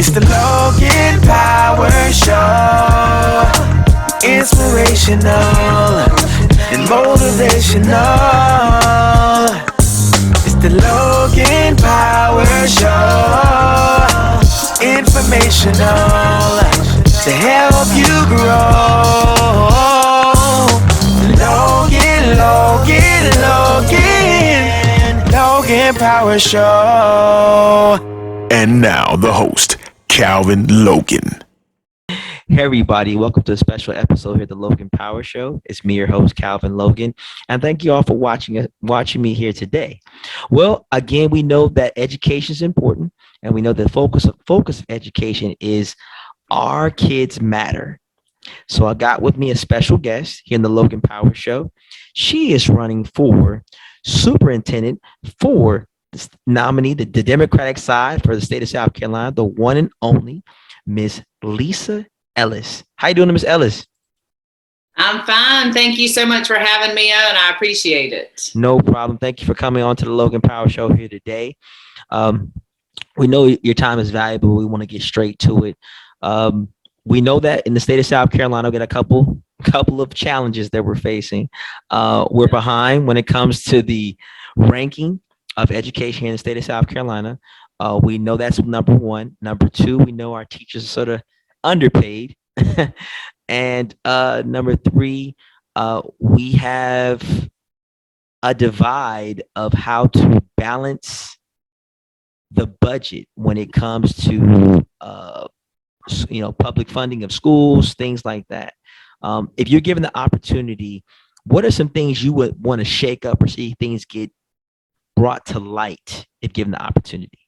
It's the Logan Power Show. Inspirational and motivational. It's the Logan Power Show. Informational to help you grow. Logan Power Show. And now the host, Calvin Logan. Hey everybody, welcome to a special episode here at the Logan Power Show. It's me, your host, Calvin Logan, and thank you all for watching me here today. Well, again, we know that education is important, and we know the focus of education is our kids matter. So I got with me a special guest here in the Logan Power Show. She is running for superintendent for the nominee, the Democratic side for the state of South Carolina, the one and only Miss Lisa Ellis. How you doing, Miss Ellis? I'm fine. Thank you so much for having me on. I appreciate it. No problem. Thank you for coming on to the Logan Power Show here today. We know your time is valuable. We want to get straight to it. We know that in the state of South Carolina, we got a couple of challenges that we're facing. We're behind when it comes to the ranking of education in the state of South Carolina. We know that's number one. Number two, we know our teachers are sort of underpaid. And number three, we have a divide of how to balance the budget when it comes to public funding of schools, things like that. If you're given the opportunity, what are some things you would want to shake up or see things get brought to light if given the opportunity?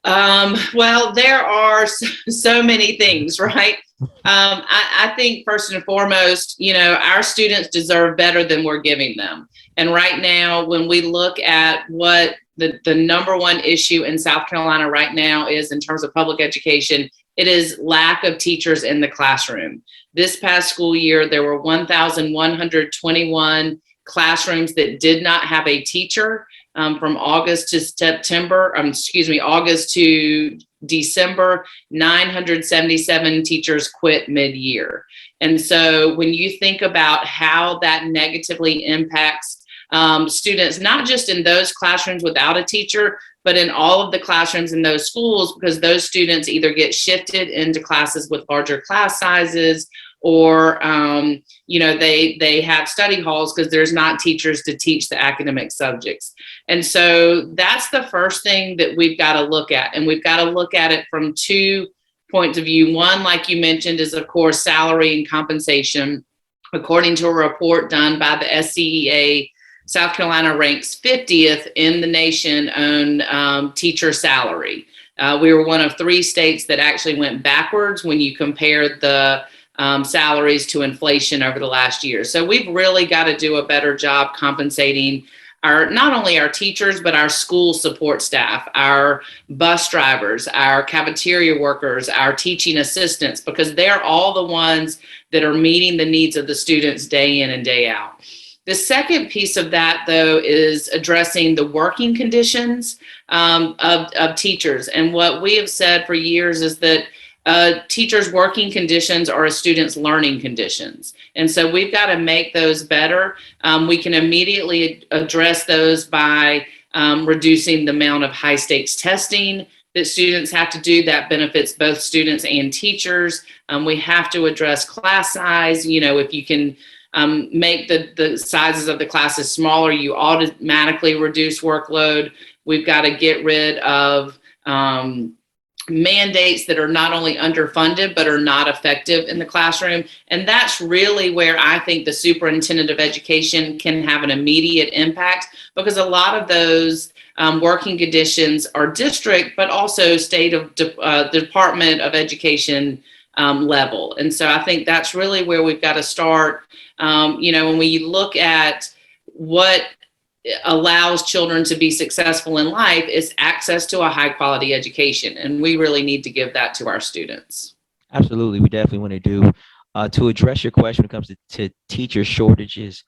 Well, there are so many things, right? I think first and foremost, our students deserve better than we're giving them. And right now, when we look at what the number one issue in South Carolina right now is in terms of public education, it is lack of teachers in the classroom. This past school year, there were 1,121 classrooms that did not have a teacher. From August to December, 977 teachers quit mid-year. And so when you think about how that negatively impacts students, not just in those classrooms without a teacher, but in all of the classrooms in those schools, because those students either get shifted into classes with larger class sizes, or they have study halls because there's not teachers to teach the academic subjects. And so that's the first thing that we've got to look at. And we've got to look at it from 2 points of view. One, like you mentioned, is of course salary and compensation. According to a report done by the SCEA, South Carolina ranks 50th in the nation on teacher salary. We were one of 3 states that actually went backwards when you compared the salaries to inflation over the last year. So we've really got to do a better job compensating not only our teachers, but our school support staff, our bus drivers, our cafeteria workers, our teaching assistants, because they're all the ones that are meeting the needs of the students day in and day out. The second piece of that, though, is addressing the working conditions of teachers. And what we have said for years is that teachers' working conditions are a student's learning conditions. And so we've got to make those better. We can immediately address those by reducing the amount of high stakes testing that students have to do. That benefits both students and teachers. We have to address class size. If you can make the sizes of the classes smaller, you automatically reduce workload. We've got to get rid of mandates that are not only underfunded, but are not effective in the classroom. And that's really where I think the superintendent of education can have an immediate impact, because a lot of those working conditions are district, but also state of Department of Education level. And so I think that's really where we've got to start. When we look at what allows children to be successful in life, is access to a high quality education. And we really need to give that to our students. Absolutely. We definitely want to do. To address your question when it comes to teacher shortages,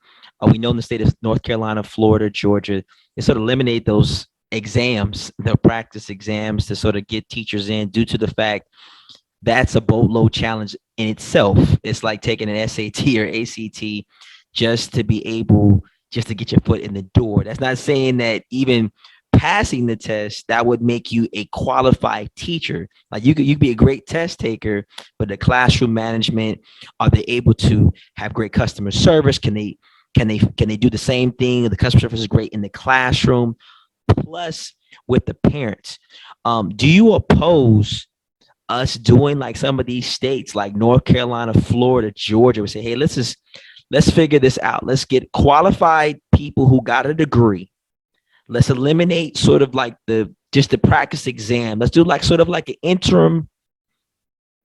we know in the state of North Carolina, Florida, Georgia, they sort of eliminate those exams, they'll practice exams to sort of get teachers in, due to the fact that's a boatload challenge in itself. It's like taking an SAT or ACT just to be able, just to get your foot in the door. That's not saying that even passing the test that would make you a qualified teacher. Like you could be a great test taker, but the classroom management, are they able to have great customer service? Can they do the same thing? The customer service is great in the classroom, plus with the parents. Do you oppose us doing like some of these states like North Carolina, Florida, Georgia? We say, hey, let's figure this out. Let's get qualified people who got a degree. Let's eliminate sort of like the practice exam. Let's do like sort of like an interim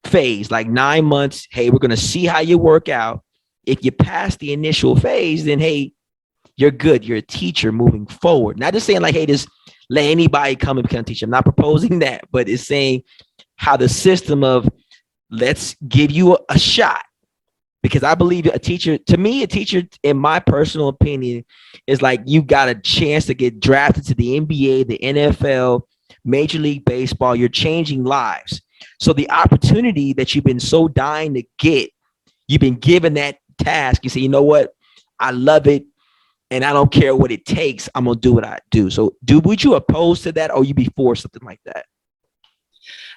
phase, like 9 months. Hey, we're going to see how you work out. If you pass the initial phase, then hey, you're good. You're a teacher moving forward. Not just saying like, hey, just let anybody come and become a teacher. I'm not proposing that, but it's saying how the system of, let's give you a shot. Because I believe a teacher, to me, a teacher, in my personal opinion, is like you got a chance to get drafted to the NBA, the NFL, Major League Baseball. You're changing lives. So the opportunity that you've been so dying to get, you've been given that task. You say, you know what? I love it. And I don't care what it takes. I'm going to do what I do. So would you oppose to that, or you be for something like that?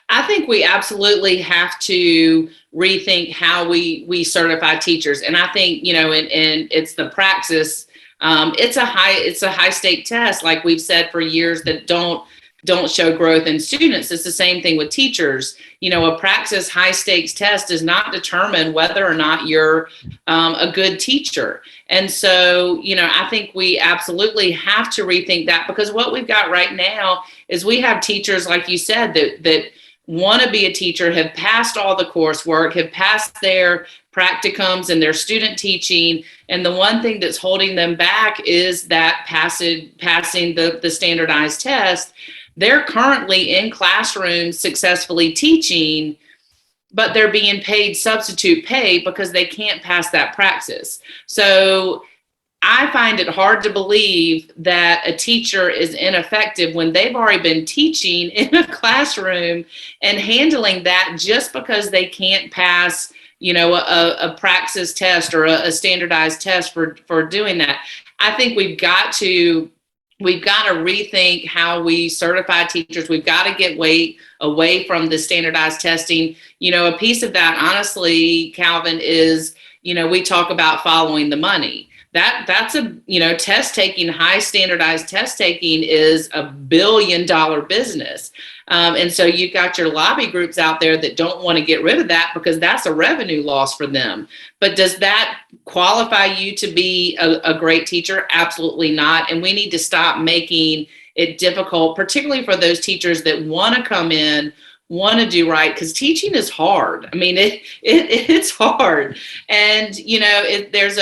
I think we absolutely have to rethink how we certify teachers. And I think, and it's the praxis. It's a high stake test, like we've said for years, that don't show growth in students. It's the same thing with teachers. A praxis high stakes test does not determine whether or not you're a good teacher. And so, I think we absolutely have to rethink that, because what we've got right now is we have teachers, like you said, that want to be a teacher, have passed all the coursework, have passed their practicums and their student teaching. And the one thing that's holding them back is that passing the standardized test. They're currently in classrooms successfully teaching, but they're being paid substitute pay because they can't pass that praxis. So I find it hard to believe that a teacher is ineffective when they've already been teaching in a classroom and handling that just because they can't pass, a praxis test or a standardized test for doing that. I think we've got to rethink how we certify teachers. We've got to get away from the standardized testing. A piece of that, honestly, Calvin, is, we talk about following the money. That's a, test taking, high standardized test taking is $1 billion business. And so you've got your lobby groups out there that don't want to get rid of that because that's a revenue loss for them. But does that qualify you to be a great teacher? Absolutely not. And we need to stop making it difficult, particularly for those teachers that want to come in, want to do right, because teaching is hard. I mean, it's hard, and there's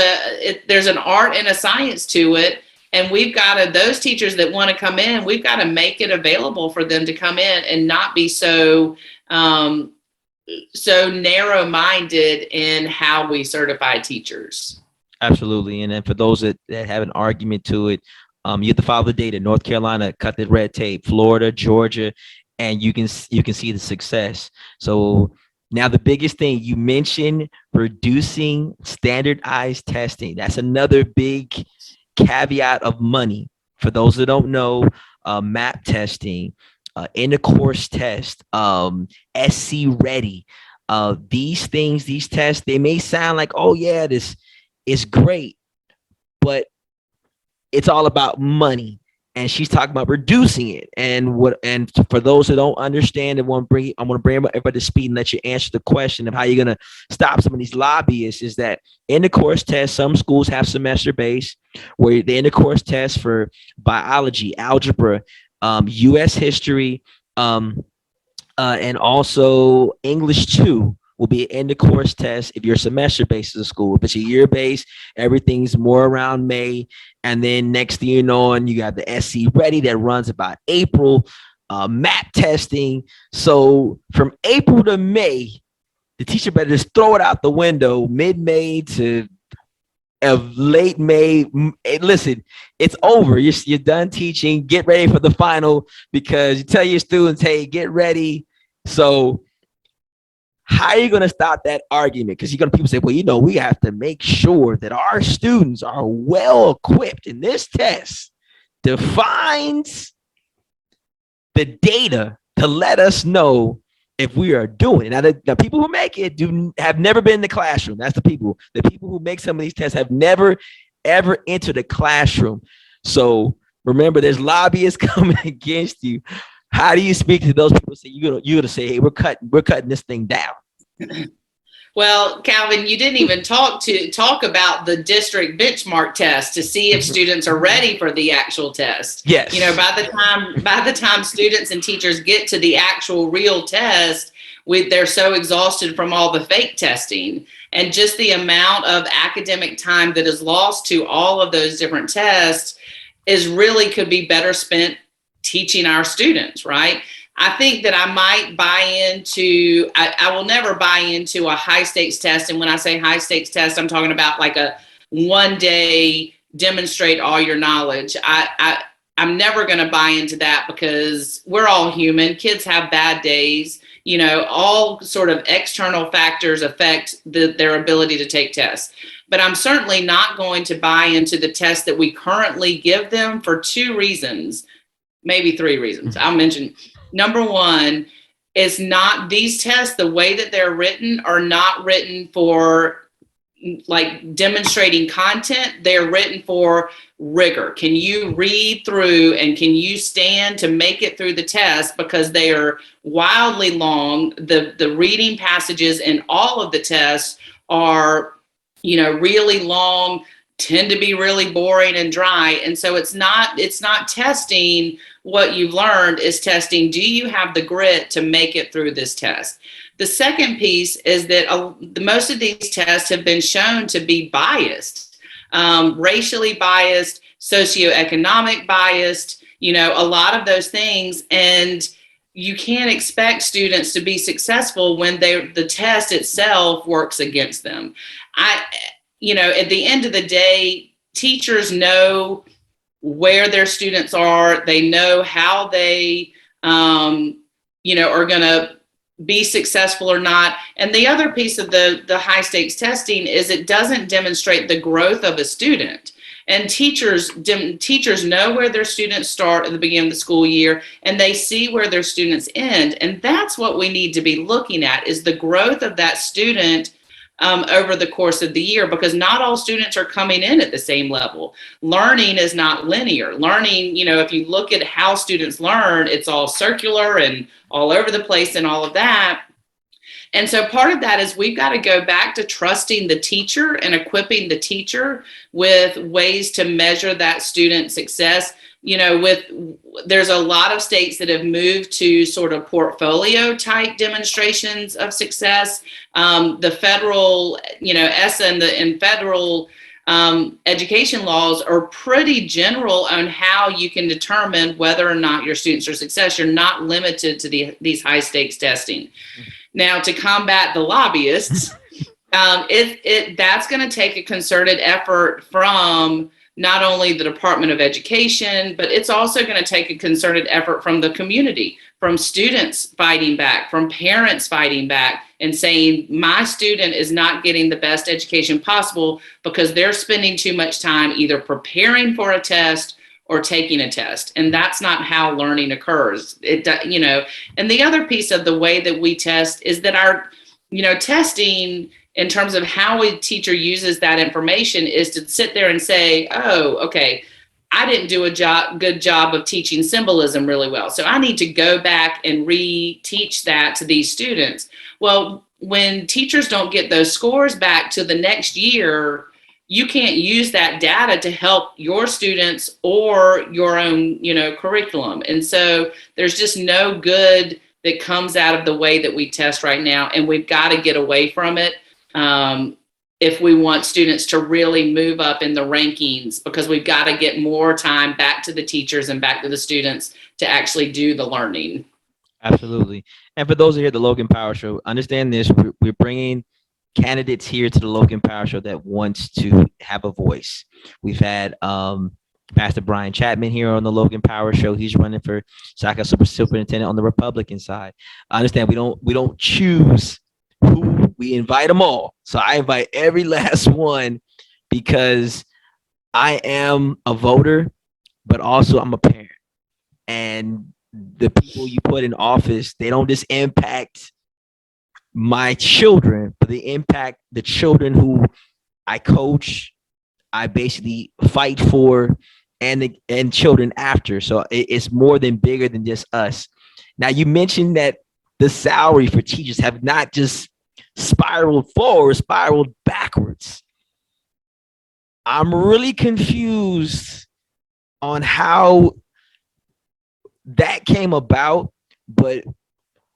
an art and a science to it, and we've got to, those teachers that want to come in, we've got to make it available for them to come in and not be so narrow-minded in how we certify teachers. Absolutely. And then for those that have an argument to it, you have to follow the data. North Carolina cut the red tape, Florida, Georgia, and you can see the success. So now the biggest thing you mentioned, reducing standardized testing. That's another big caveat of money. For those that don't know, MAP testing, in the course test, SC ready, these things, these tests, they may sound like, oh yeah, this is great, but it's all about money. And she's talking about reducing it. And for those that don't understand and I'm going to bring everybody to speed and let you answer the question of how you're going to stop some of these lobbyists, is that in the course test, some schools have semester based, where the in the course test for biology, algebra, U.S. history, and also English 2 will be an end of course test if you're semester based as a school. If it's a year based, everything's more around May. And then next thing you know, and you got the SC ready that runs about April, MAP testing. So from April to May, the teacher better just throw it out the window, mid-May to of late May. Listen, it's over. You're done teaching. Get ready for the final because you tell your students, hey, get ready. So how are you going to stop that argument? Because you're going to people say, well, we have to make sure that our students are well equipped, and this test defines the data to let us know if we are doing it. Now, the people who make it have never been in the classroom. That's the people. The people who make some of these tests have never, ever entered the classroom. So remember, there's lobbyists coming against you. How do you speak to those people? Say you're gonna say, hey, we're cutting this thing down. Well, Calvin, you didn't even talk about the district benchmark test to see if students are ready for the actual test. Yes. By the time students and teachers get to the actual real test, they're so exhausted from all the fake testing, and just the amount of academic time that is lost to all of those different tests could be better spent teaching our students, right? I think that I might buy into, I will never buy into a high stakes test. And when I say high stakes test, I'm talking about like a 1 day demonstrate all your knowledge. I'm never going to buy into that because we're all human. Kids have bad days. All sort of external factors affect their ability to take tests. But I'm certainly not going to buy into the test that we currently give them for 2 reasons, maybe 3 reasons. I'll mention. Number one is these tests, the way that they're written, are not written for like demonstrating content. They're written for rigor. Can you read through and can you stand to make it through the test? Because they are wildly long. The reading passages in all of the tests are, really long, tend to be really boring and dry. And so it's not testing what you've learned, is testing, do you have the grit to make it through this test? The second piece is that most of these tests have been shown to be biased, racially biased, socioeconomic biased, a lot of those things. And you can't expect students to be successful when the test itself works against them. At the end of the day, teachers know where their students are. They know how they, are going to be successful or not. And the other piece of the high stakes testing is it doesn't demonstrate the growth of a student. And teachers know where their students start at the beginning of the school year, and they see where their students end. And that's what we need to be looking at, is the growth of that student over the course of the year, because not all students are coming in at the same level. Learning is not linear. Learning, if you look at how students learn, it's all circular and all over the place and all of that. And so part of that is we've got to go back to trusting the teacher and equipping the teacher with ways to measure that student success. There's a lot of states that have moved to sort of portfolio type demonstrations of success. The federal, ESSA and federal education laws are pretty general on how you can determine whether or not your students are success. You're not limited to these high stakes testing. Now, to combat the lobbyists, that's going to take a concerted effort from not only the Department of Education, but it's also going to take a concerted effort from the community, from students fighting back, from parents fighting back and saying, my student is not getting the best education possible because they're spending too much time either preparing for a test or taking a test. And that's not how learning occurs. And the other piece of the way that we test is that our, testing in terms of how a teacher uses that information is to sit there and say, oh, okay, I didn't do a good job of teaching symbolism really well. So I need to go back and reteach that to these students. Well, when teachers don't get those scores back to the next year, you can't use that data to help your students or your own, curriculum. And so there's just no good that comes out of the way that we test right now. And we've got to get away from it if we want students to really move up in the rankings, because we've got to get more time back to the teachers and back to the students to actually do the learning. Absolutely. And for those who hear the Logan Power Show, understand this, we're bringing candidates here to the Logan Power Show that wants to have a voice. We've had Pastor Brian Chapman here on the Logan Power Show. He's running for Superintendent on the Republican side. I understand we don't choose who, we invite them all. So I invite every last one because I am a voter, but also I'm a parent. And the people you put in office, they don't just impact my children, but they impact the children who I coach, I basically fight for, and children after. So it's more than bigger than just us. Now, you mentioned that the salary for teachers have not just spiraled forward, spiraled backwards. I'm really confused on how that came about, but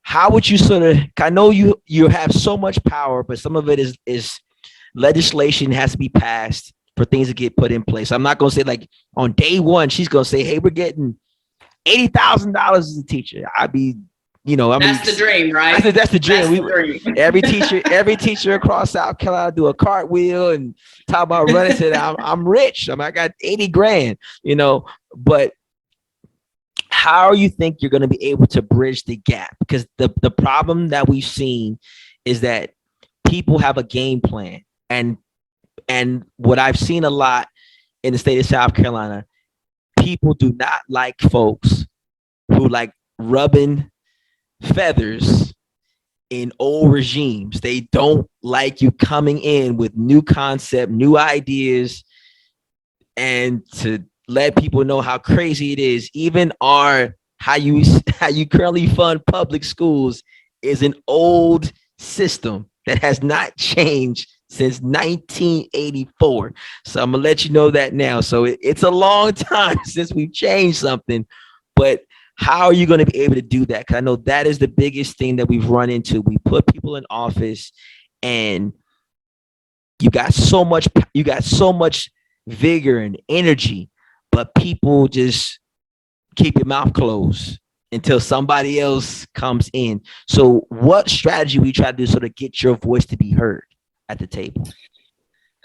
how would you sort of, I know you have so much power, but some of it is legislation has to be passed for things to get put in place. I'm not going to say like on day one, she's going to say, hey, we're getting $80,000 as a teacher. I'd be, that's the dream, right? That's the dream. Every teacher across South Carolina do a cartwheel and talk about running to that. I'm rich. I got 80 grand, but how you think you're going to be able to bridge the gap? Because the problem that we've seen is that people have a game plan. And what I've seen a lot in the state of South Carolina, people do not like folks who like rubbing feathers in old regimes. They don't like you coming in with new concept, new ideas, and to let people know how crazy it is. Even how you currently fund public schools is an old system that has not changed since 1984. So I'm gonna let you know that now. So it's a long time since we've changed something, but how are you going to be able to do that? Because I know that is the biggest thing that we've run into. We put people in office, and you got so much vigor and energy, but people just keep your mouth closed until somebody else comes in. So what strategy we try to do sort of get your voice to be heard at the table?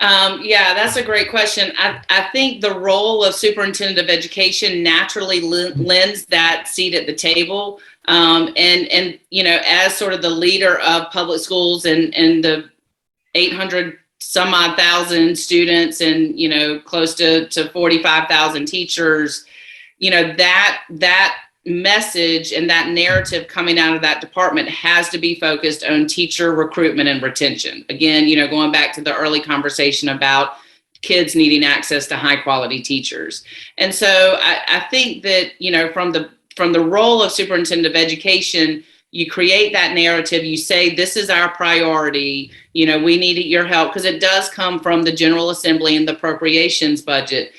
Yeah, that's a great question. I think the role of superintendent of education naturally lends that seat at the table. And as sort of the leader of public schools and the 800 some odd thousand students and, close to 45,000 teachers, that message and that narrative coming out of that department has to be focused on teacher recruitment and retention. Again, going back to the early conversation about kids needing access to high quality teachers. And so I think that, from the role of superintendent of education, you create that narrative, you say, this is our priority, we need your help, because it does come from the General Assembly and the appropriations budget.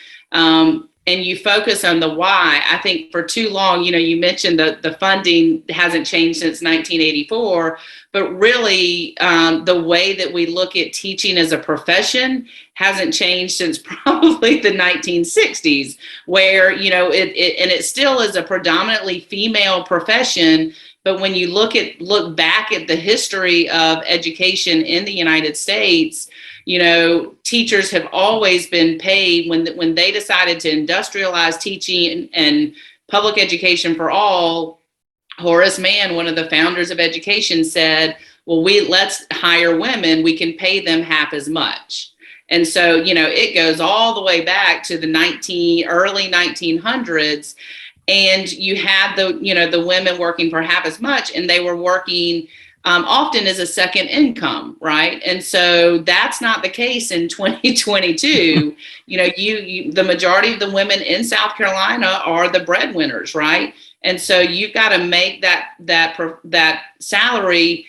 And you focus on the why. I think for too long, you mentioned the funding hasn't changed since 1984, but really the way that we look at teaching as a profession hasn't changed since probably the 1960s, where, it still is a predominantly female profession. But when you look back at the history of education in the United States, teachers have always been paid when they decided to industrialize teaching and public education for all. Horace Mann, one of the founders of education, said, well, let's hire women. We can pay them half as much. And so, it goes all the way back to the early 1900s. And you had the women working for half as much, and they were working often as a second income, right? And so that's not the case in 2022. The majority of the women in South Carolina are the breadwinners, right? And so you've got to make that salary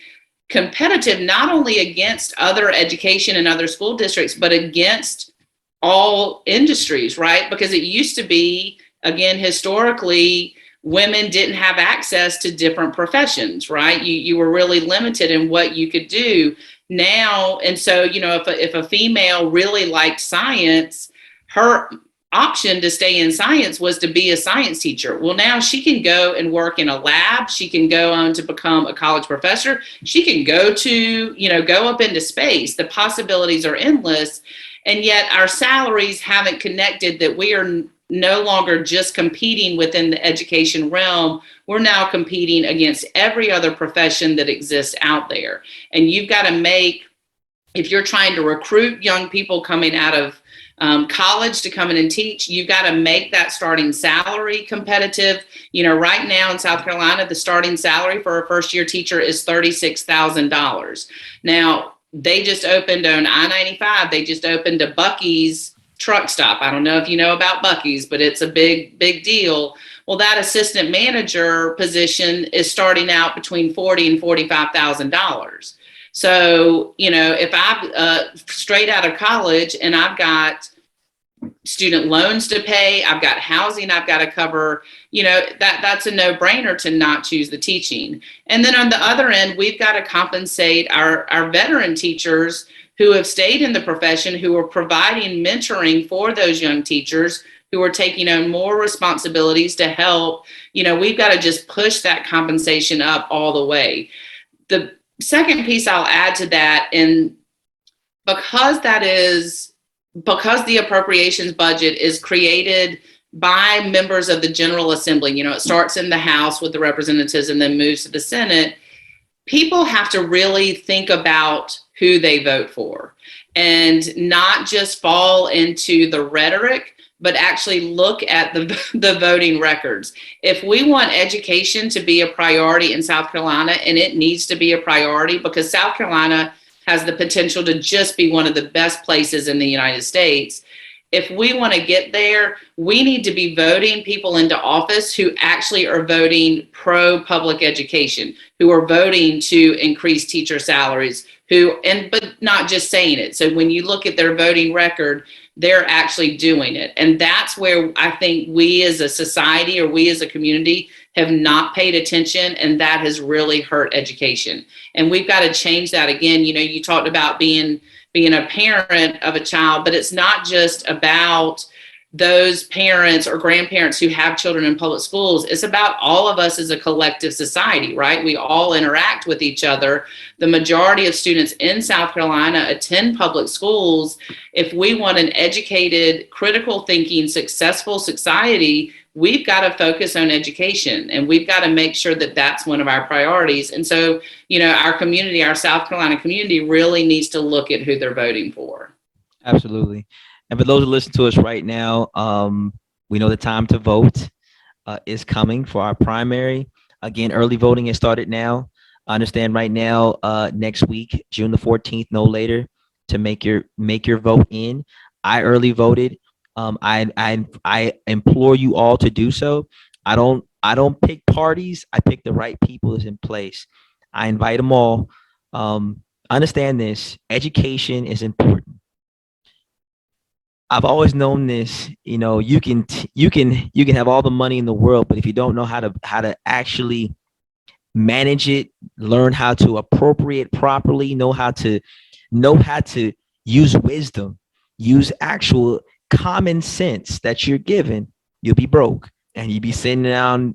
competitive, not only against other education and other school districts, but against all industries, right? Because it used to be, again, historically, women didn't have access to different professions, right? You were really limited in what you could do now. And so, if a female really liked science, her option to stay in science was to be a science teacher. Well, now she can go and work in a lab. She can go on to become a college professor. She can go to, go up into space. The possibilities are endless. And yet our salaries haven't connected that we are no longer just competing within the education realm. We're now competing against every other profession that exists out there. And you've got to make, if you're trying to recruit young people coming out of college to come in and teach, you've got to make that starting salary competitive. Right now in South Carolina, the starting salary for a first year teacher is $36,000. Now, they just opened on I-95. They just opened a Buc-ee's truck stop. I don't know if you know about Buc-ee's, but it's a big, big deal. Well, that assistant manager position is starting out between $40,000 and $45,000. So, if I'm straight out of college and I've got student loans to pay, I've got housing I've got to cover, that's a no-brainer to not choose the teaching. And then on the other end, we've got to compensate our veteran teachers who have stayed in the profession, who are providing mentoring for those young teachers who are taking on more responsibilities to help. We've got to just push that compensation up all the way. The second piece I'll add to that, and because the appropriations budget is created by members of the General Assembly, it starts in the House with the representatives and then moves to the Senate, people have to really think about who they vote for and not just fall into the rhetoric, but actually look at the voting records. If we want education to be a priority in South Carolina, and it needs to be a priority because South Carolina has the potential to just be one of the best places in the United States. If we want to get there, we need to be voting people into office who actually are voting pro public education, who are voting to increase teacher salaries, but not just saying it. So when you look at their voting record, they're actually doing it. And that's where I think we as a society or we as a community have not paid attention, and that has really hurt education. And we've got to change that. Again, you talked about being a parent of a child, but it's not just about those parents or grandparents who have children in public schools. It's about all of us as a collective society, right? We all interact with each other. The majority of students in South Carolina attend public schools. If we want an educated, critical thinking, successful society, we've got to focus on education, and we've got to make sure that that's one of our priorities. And so, our community, our South Carolina community really needs to look at who they're voting for. Absolutely. And for those who listen to us right now, we know the time to vote is coming for our primary. Again, early voting has started now. I understand right now, next week, June the 14th, no later, to make your vote in. I early voted. I implore you all to do so. I don't pick parties. I pick the right people that's in place. I invite them all. Understand this: education is important. I've always known this. You can have all the money in the world, but if you don't know how to actually manage it, learn how to appropriate properly, know how to use wisdom, use actual common sense that you're given, you'll be broke, and you'll be sitting down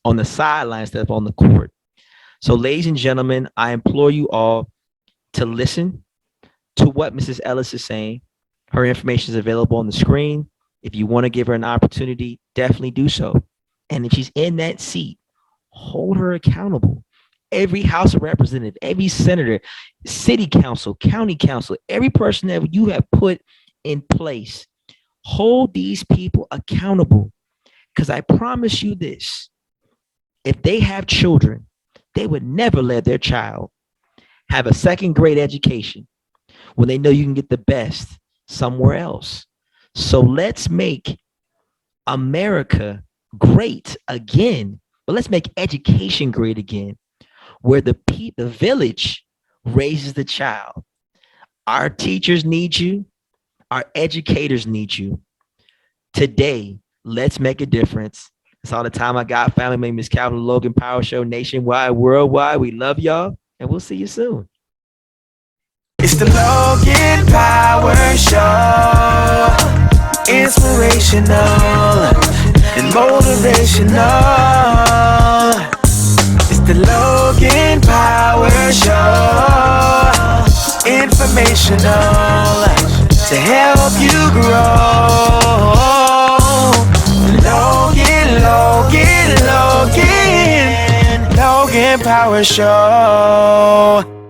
on the sidelines instead of on the court. So, ladies and gentlemen, I implore you all to listen to what Mrs. Ellis is saying. Her information is available on the screen. If you want to give her an opportunity, definitely do so. And if she's in that seat, hold her accountable. Every House of Representatives, every senator, city council, county council, every person that you have put in place, hold these people accountable. Because I promise you this: if they have children, they would never let their child have a second grade education when they know you can get the best somewhere else. So let's make America great again, but let's make education great again, where the village raises the child. Our teachers need you. Our educators need you. Today, let's make a difference. That's all the time I got. Family, my name is Calvin Logan, Power Show, nationwide, worldwide. We love y'all, and we'll see you soon. It's the Logan Power Show. Inspirational and motivational. It's the Logan Power Show. Informational to help you grow. Logan Power Show.